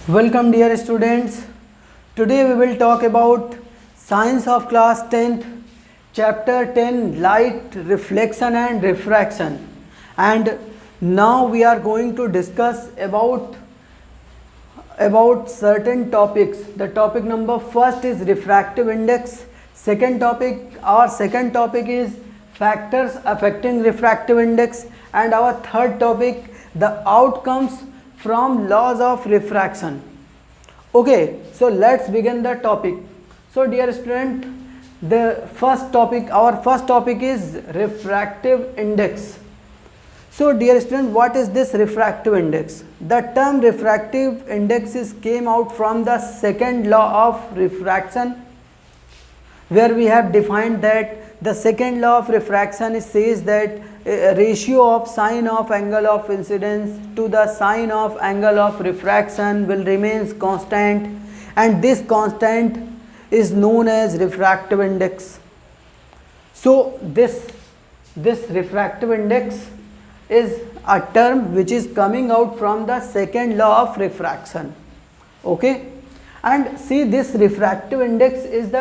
Welcome dear students. Today we will talk about Science of class 10th, chapter 10, light, reflection and refraction. And now we are going to discuss about certain topics. The topic number first is refractive index. Second topic is factors affecting refractive index, and our third topic, the outcomes from laws of refraction. Okay, so let's begin the topic. So dear student, our first topic is refractive index. So dear student, what is this refractive index? The term refractive index came out from the second law of refraction, where we have defined that the second law of refraction says that ratio of sine of angle of incidence to the sine of angle of refraction will remains constant, and this constant is known as refractive index. So this refractive index is a term which is coming out from the second law of refraction. Okay, and see, this refractive index is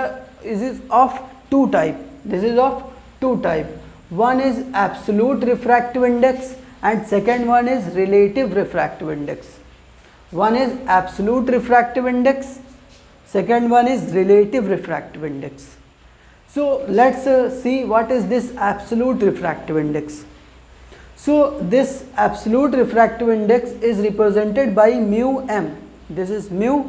of two type. This is of two type. One is absolute refractive index and second one is relative refractive index. One is absolute refractive index, second one is relative refractive index. So let's see what is this absolute refractive index. So this absolute refractive index is represented by mu m. This is mu.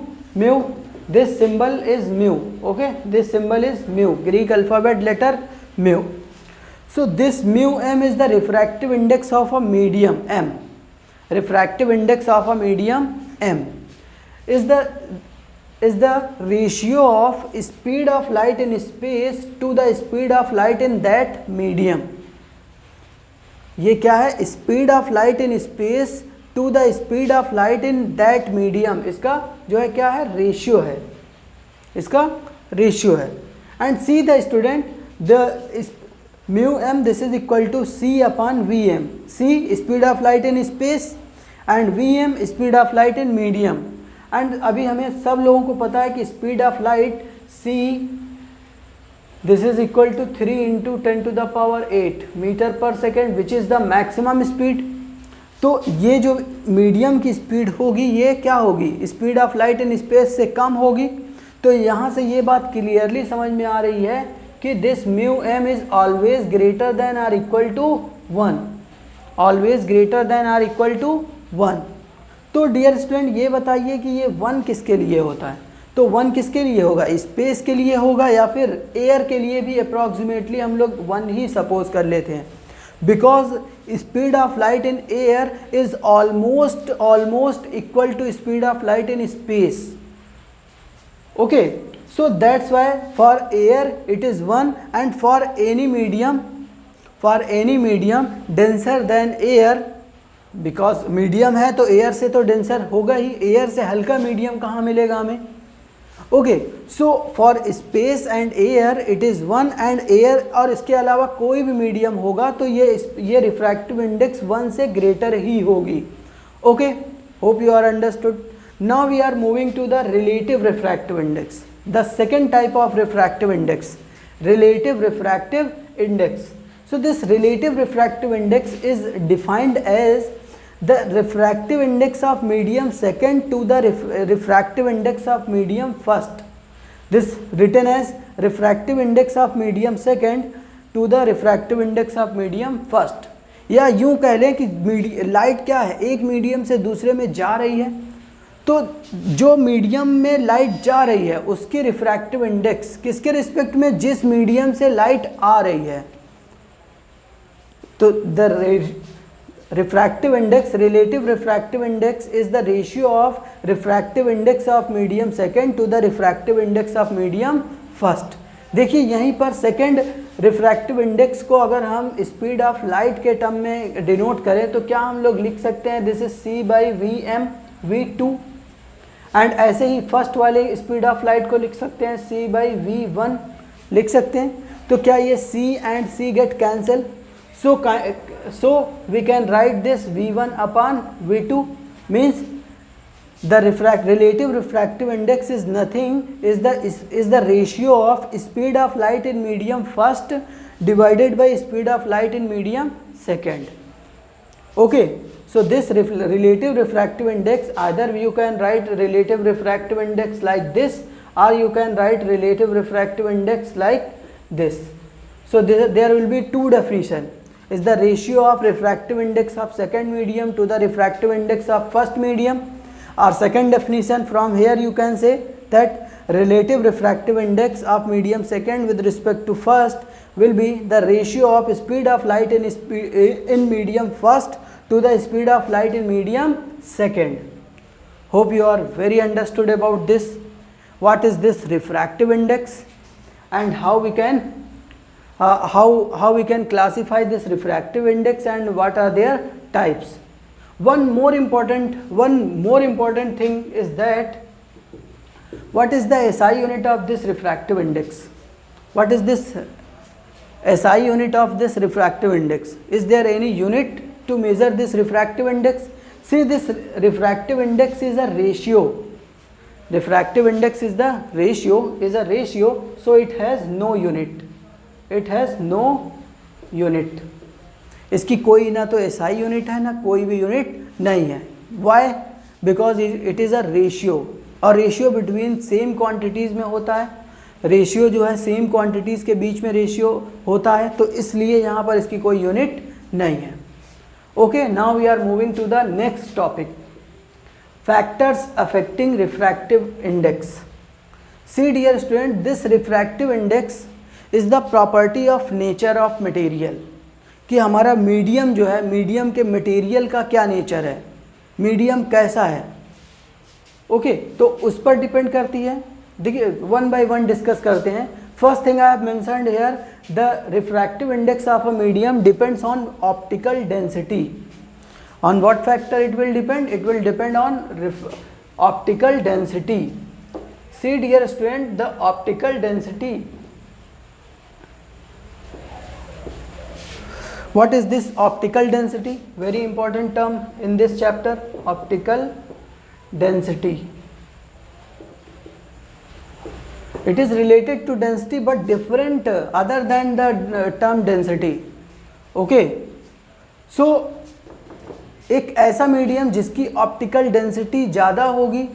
This symbol is mu. Okay, this symbol is mu, Greek alphabet letter mu. So this mu m is the refractive index of a medium m. Refractive index of a medium m is the ratio of speed of light in space to the speed of light in that medium. ये क्या है? Speed of light in space to the speed of light in that medium. इसका जो है क्या है? Ratio है. इसका रेशियो है. And see the student, the mu M this is equal to C upon V M. C speed of light in space and V M speed of light in medium. And अभी हमें सब लोगों को पता है कि speed of light C this is equal to 3 into 10 to the power 8 metre पर second, which is the maximum speed. तो ये जो मीडियम की स्पीड होगी ये क्या होगी? Speed of light in space से कम होगी. तो यहाँ से ये बात क्लियरली समझ में आ रही है कि this mu M is always greater than or equal to 1. Always greater than or equal to 1. तो डियर स्टूडेंट, ये बताइए कि ये 1 किसके लिए होता है? तो 1 किसके लिए होगा? स्पेस के लिए होगा या फिर एयर के लिए भी अप्रॉक्सीमेटली हम लोग 1 ही सपोज कर लेते हैं, because speed of light in air is almost equal to speed of light in space. Okay, so that's why for air it is 1 and for any medium denser than air, because medium है तो air से तो denser होगा ही. Air से हल्का medium कहाँ मिलेगा हमें? Okay, so for space and air it is 1 and air और इसके अलावा कोई भी मीडियम होगा तो ये रिफ्रैक्टिव इंडेक्स 1 से ग्रेटर ही होगी. Okay, hope you are understood. Now we are moving to the relative refractive index, the second type of refractive index, relative refractive index. So this relative refractive index is defined as the refractive index of medium second to the refractive index of medium first. This written as refractive index of medium second to the refractive index of medium first. या यूँ कह लें कि light क्या है? एक medium से दूसरे में जा रही है, तो जो मीडियम में लाइट जा रही है उसकी रिफ्रैक्टिव इंडेक्स किसके रिस्पेक्ट में? जिस मीडियम से लाइट आ रही है. तो the refractive index, relative refractive index is the ratio of refractive index of medium second to the refractive index of medium first. देखिए यहीं पर सेकेंड रिफ्रैक्टिव इंडेक्स को अगर हम स्पीड ऑफ लाइट के टर्म में डिनोट करें तो क्या हम लोग लिख सकते हैं? This is C by V M V2. And ऐसे ही फर्स्ट वाले स्पीड ऑफ लाइट को लिख सकते हैं सी बाई V1 लिख सकते हैं. तो क्या ये C and C get cancel? So we can write this V1 upon V2 means The relative refractive index is nothing, is the ratio of speed of light in medium first divided by speed of light in medium second. Okay, so this relative refractive index, either you can write relative refractive index like this, or you can write relative refractive index like this. So there will be two definition, is the ratio of refractive index of second medium to the refractive index of first medium. Our second definition, from here you can say that relative refractive index of medium second with respect to first will be the ratio of speed of light in medium first to the speed of light in medium second. Hope you are very understood about this. What is this refractive index and how we can classify this refractive index and what are their types. One more important thing is that what is the SI unit of this refractive index? What is this SI unit of this refractive index? Is there any unit to measure this refractive index? See, this refractive index is a ratio. Refractive index is a ratio, so it has no unit. It has no unit. इसकी कोई ना तो SI unit है ना कोई भी unit नहीं है. Why? Because it is a ratio, और रेशियो बिटवीन सेम क्वांटिटीज़ में होता है. रेशियो जो है सेम क्वांटिटीज़ के बीच में रेशियो होता है, तो इसलिए यहाँ पर इसकी कोई यूनिट नहीं है. Okay, now we are moving to the next topic, factors affecting refractive index. See dear student, this refractive index is the property of nature of material, कि हमारा मीडियम जो है, मीडियम के मटेरियल का क्या नेचर है, मीडियम कैसा है. ओके, तो उस पर डिपेंड करती है. देखिए वन बाय वन डिस्कस करते हैं. First thing I have mentioned here, the refractive index of a medium depends on optical density. On what factor it will depend? It will depend on optical density. See dear student, the optical density. What is this optical density? Very important term in this chapter, optical density. It is related to density but different other than the term density. Okay, so एक ऐसा medium जिसकी optical density ज़्यादा होगी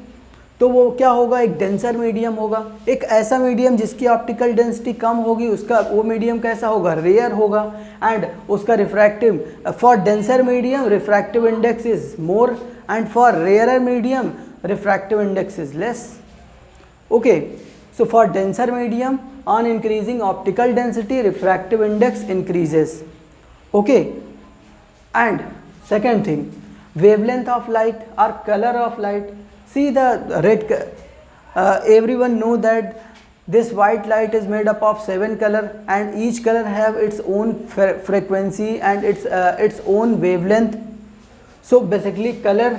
तो वो क्या होगा, एक डेंसर मीडियम होगा. एक ऐसा मीडियम जिसकी ऑप्टिकल डेंसिटी कम होगी, उसका वो मीडियम कैसा होगा, रेयर होगा. एंड उसका refractive, for denser medium refractive index is more and for rarer medium refractive index is less. Okay, so for denser medium on increasing optical density refractive index increases. Okay, and second thing, wavelength of light or color of light. See the red, everyone know that this white light is made up of 7 color and each color have its own frequency and its own wavelength. So basically color,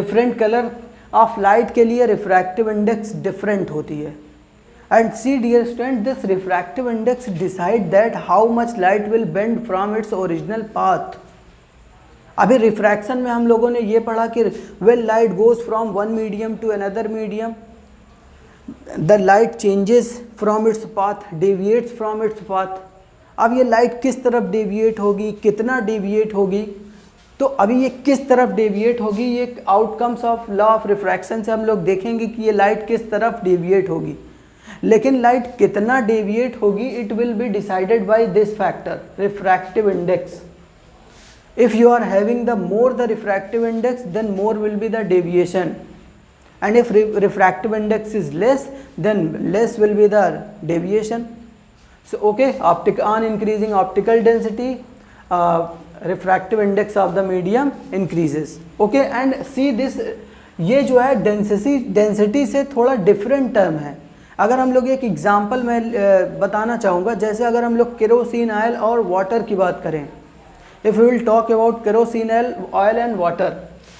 different color of light के लिए refractive index different होती है. And see dear student, this refractive index decide that how much light will bend from its original path. अभी refraction में हम लोगों ने ये पढ़ा कि well light goes from one medium to another medium, the light changes from its path, deviates from its path. अब ये लाइट किस तरफ डेविएट होगी, कितना डेविएट होगी, तो अभी ये किस तरफ डेविएट होगी, ये outcomes of law of refraction से हम लोग देखेंगे कि ये लाइट किस तरफ डेविएट होगी. लेकिन लाइट कितना डेविएट होगी, it will be decided by this factor, refractive index. If you are having the more the refractive index, then more will be the deviation, and if refractive index is less, then less will be the deviation. So okay, on increasing optical density, refractive index of the medium increases. Okay, and see this, ये जो है density से थोड़ा different term है. अगर हम लोग एक एग्जांपल मैं बताना चाहूँगा, जैसे अगर हम लोग केरोसिन ऑयल और वाटर की बात करें, if we will talk about kerosene oil and water.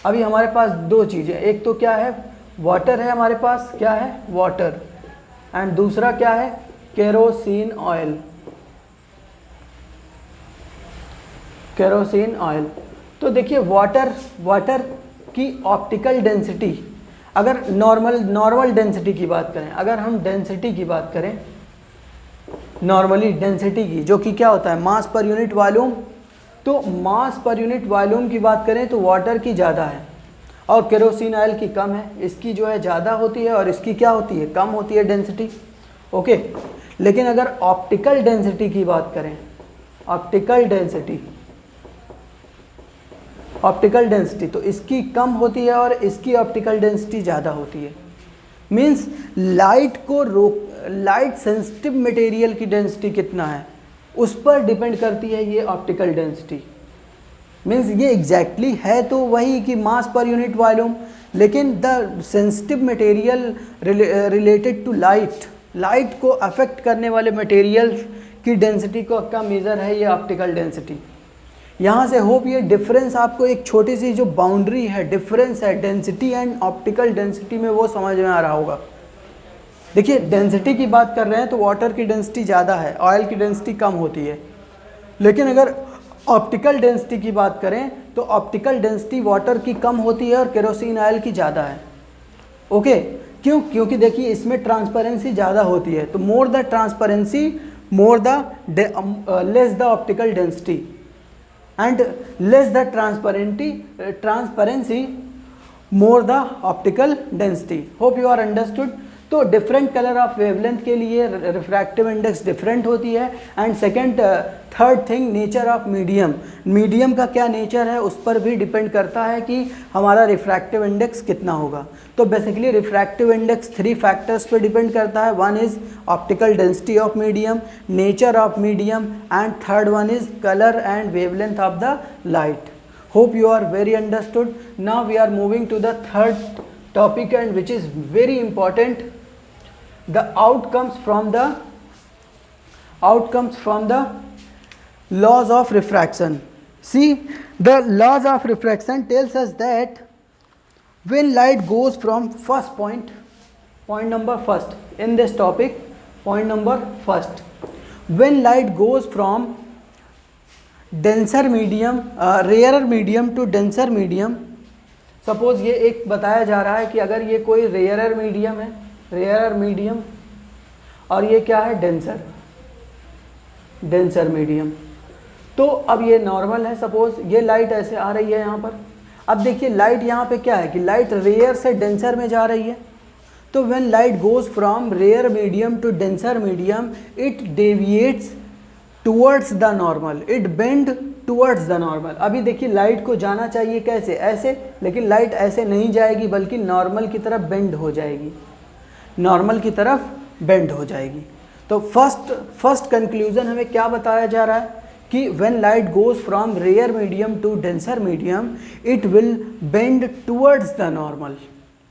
अभी हमारे पास दो चीज़ें, एक तो क्या है, वाटर है हमारे पास, क्या है, वाटर, एंड दूसरा क्या है, केरोसिन ऑयल. केरोसिन ऑयल, तो देखिए वाटर कि ऑप्टिकल डेंसिटी, अगर नॉर्मल डेंसिटी की बात करें, अगर हम डेंसिटी की बात करें, नॉर्मली डेंसिटी की, जो कि क्या होता है मास पर यूनिट वॉल्यूम, तो मास पर यूनिट वॉल्यूम की बात करें तो वाटर की ज़्यादा है और केरोसिन ऑयल की कम है, इसकी जो है ज़्यादा होती है और इसकी क्या होती है, कम होती है डेंसिटी। ओके, लेकिन अगर ऑप्टिकल डेंसिटी की बात करें, ऑप्टिकल डेंसिटी तो इसकी कम होती है और इसकी ऑप्टिकल डेंसिटी ज़्यादा होती है। मीन्स लाइट सेंसिटिव मटेरियल की डेंसिटी कितना है उस पर डिपेंड करती है ये ऑप्टिकल डेंसिटी। मीन्स ये एग्जैक्टली है तो वही कि मास पर यूनिट वॉल्यूम, लेकिन the sensitive material related to light को अफेक्ट करने वाले मटेरियल की डेंसिटी का मेज़र है ये ऑप्टिकल डेंसिटी। यहाँ से होप ये डिफरेंस आपको, एक छोटी सी जो बाउंड्री है, डिफरेंस है डेंसिटी एंड ऑप्टिकल डेंसिटी में, वो समझ में आ रहा होगा। देखिए डेंसिटी की बात कर रहे हैं तो वाटर की डेंसिटी ज़्यादा है, ऑयल की डेंसिटी कम होती है, लेकिन अगर ऑप्टिकल डेंसिटी की बात करें तो ऑप्टिकल डेंसिटी वाटर की कम होती है और केरोसिन ऑयल की ज़्यादा है। ओके, क्यों? क्योंकि देखिए इसमें ट्रांसपेरेंसी ज़्यादा होती है, तो more the transparency more the less the optical density and less the transparency more the optical density. Hope you are understood. तो डिफरेंट कलर ऑफ वेवलेंथ के लिए रिफ्रैक्टिव इंडेक्स डिफरेंट होती है। And second third thing, nature of medium का क्या nature है उस पर भी डिपेंड करता है कि हमारा रिफ्रैक्टिव इंडेक्स कितना होगा। तो बेसिकली रिफ्रैक्टिव इंडेक्स 3 फैक्टर्स पर डिपेंड करता है। One is optical density of medium, nature of medium and third one is colour and wavelength of the light. Hope you are very understood. Now we are moving to the third topic, and which is very important, the outcomes from the laws of refraction. See, the laws of refraction tells us that when light goes from point number first in this topic, point number first, when light goes from denser medium, rarer medium to denser medium. Suppose ये एक बताया जा रहा है कि अगर ये कोई रेयरर मीडियम है, रेयरर मीडियम, और ये क्या है, डेंसर मीडियम, तो अब ये नॉर्मल है। सपोज ये लाइट ऐसे आ रही है यहाँ पर। अब देखिए लाइट यहाँ पे क्या है कि लाइट रेयर से डेंसर में जा रही है। तो when light goes from rare medium to denser medium, it deviates towards the normal, it bend towards the normal. अभी देखिए लाइट को जाना चाहिए कैसे, ऐसे, लेकिन लाइट ऐसे नहीं जाएगी बल्कि नॉर्मल की तरफ बेंड हो जाएगी, नॉर्मल की तरफ बेंड हो जाएगी। तो फर्स्ट कंक्लूजन हमें क्या बताया जा रहा है कि when light goes from rare medium to denser medium, it will bend towards the normal.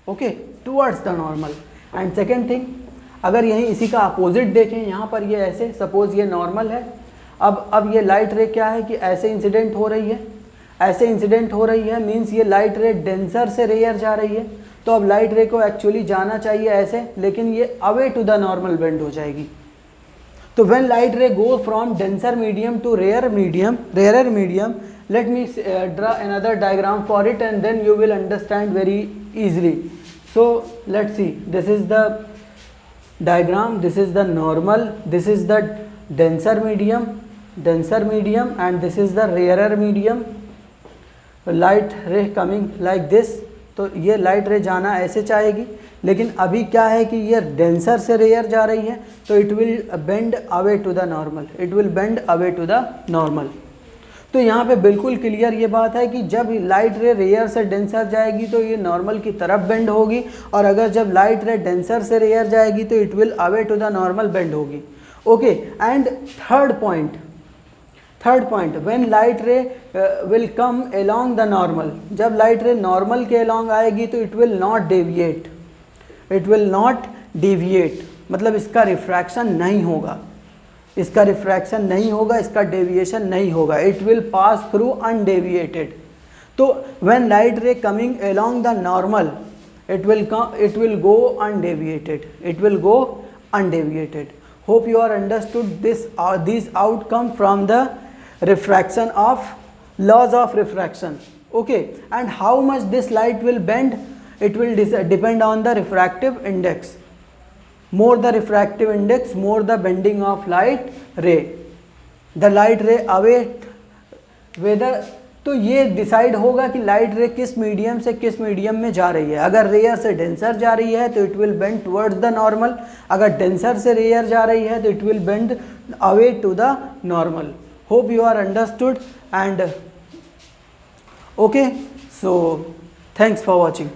Okay, towards the normal. And second thing, अगर यहीं इसी का अपोजिट देखें, यहाँ पर ये ऐसे, सपोज ये नॉर्मल है, अब ये लाइट रे क्या है कि ऐसे इंसिडेंट हो रही है, ऐसे इंसिडेंट हो रही है, मींस ये लाइट रे डेंसर से रेयर जा रही है। तो अब लाइट रे को एक्चुअली जाना चाहिए ऐसे, लेकिन ये away to the normal bend हो जाएगी। तो when light ray go from denser medium to rarer medium, let me draw another diagram for it and then you will understand very easily. So let's see, this is the diagram, this is the normal, this is the denser medium and this is the rarer medium. Light ray coming like this, तो ये light रे जाना ऐसे चाहेगी, लेकिन अभी क्या है कि ये डेंसर से रेयर जा रही है, तो it will bend away to the normal, it will bend away to the normal. तो यहाँ पे बिल्कुल क्लियर ये बात है कि जब लाइट रे रेयर से डेंसर जाएगी तो ये नॉर्मल की तरफ बेंड होगी, और अगर जब लाइट रे डेंसर से रेयर जाएगी तो it will away to the normal bend होगी। Okay, and third point, when light ray will come along the normal, जब लाइट रे नॉर्मल के अलोंग आएगी तो इट विल नॉट डेविएट, मतलब इसका रिफ्रैक्शन नहीं होगा, इसका डेविएशन नहीं होगा, it will pass through undeviated. तो when light ray coming along the normal, it will go undeviated. Hope you are understood these outcome from the refraction of laws of refraction. Okay, and how much this light will bend, it will depend on the refractive index. More the refractive index, more the bending of light ray. The light ray away whether, तो ये decide होगा कि light रे किस medium से किस medium में जा रही है. अगर रेयर से डेंसर जा रही है तो it will bend towards the normal, अगर डेंसर से रेयर जा रही है तो it will bend away to the normal. Hope you are understood and okay, so thanks for watching.